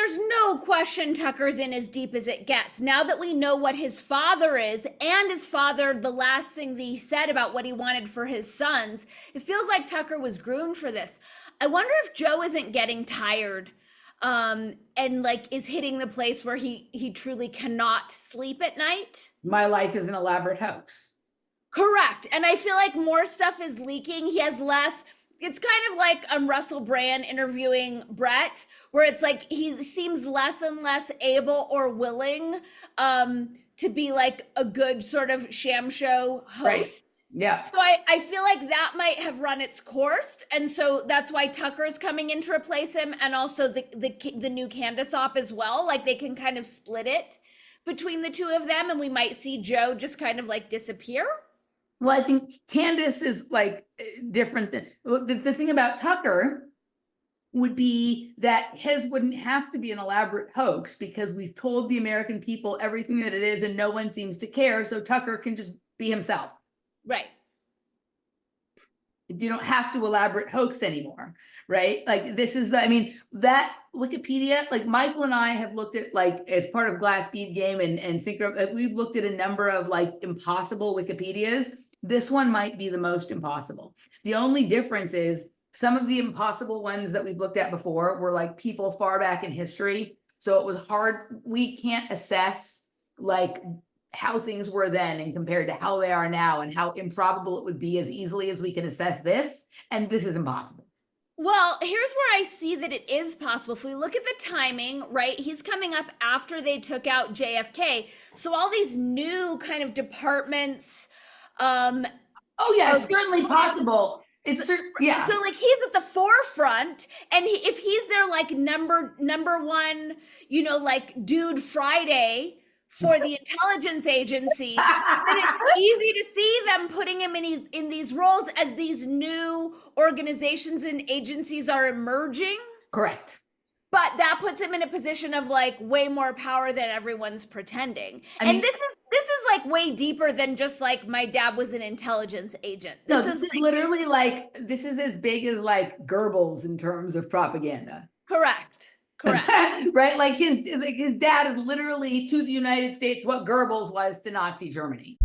there's no question Tucker's in as deep as it gets. Now that we know what his father is, and his father, the last thing that he said about what he wanted for his sons, it feels like Tucker was groomed for this. I wonder if Joe isn't getting tired, and like is hitting the place where he truly cannot sleep at night. My life is an elaborate hoax. Correct. And I feel like more stuff is leaking. He has less. It's kind of like Russell Brand interviewing Brett, where it's like he seems less and less able or willing to be like a good sort of sham show host. Right. Yeah. So I feel like that might have run its course. And so that's why Tucker's coming in to replace him, and also the new Candace op as well. Like they can kind of split it between the two of them, and we might see Joe just kind of like disappear. Well, I think Candace is like different than the thing about Tucker would be that his wouldn't have to be an elaborate hoax because we've told the American people everything that it is and no one seems to care. So Tucker can just be himself. Right. You don't have to elaborate hoax anymore, right? Like this is, I mean, that Wikipedia, like Michael and I have looked at, like as part of Glass Bead Game and Synchro, we've looked at a number of like impossible Wikipedias. This one might be the most impossible. The only difference is some of the impossible ones that we've looked at before were like people far back in history. So it was hard. We can't assess like how things were then and compared to how they are now and how improbable it would be as easily as we can assess this. And this is impossible. Well, here's where I see that it is possible. If we look at the timing, right, he's coming up after they took out JFK. So all these new kind of departments. Oh yeah, it's certainly possible. It's yeah. So like he's at the forefront, and if he's their like number one, you know, like Dude Friday for the intelligence agencies, then it's easy to see them putting him in these roles as these new organizations and agencies are emerging. Correct. But that puts him in a position of like way more power than everyone's pretending. I mean, and this is like way deeper than just like my dad was an intelligence agent. This is literally like, this is as big as like Goebbels in terms of propaganda. Correct. Right? Like his dad is literally to the United States what Goebbels was to Nazi Germany.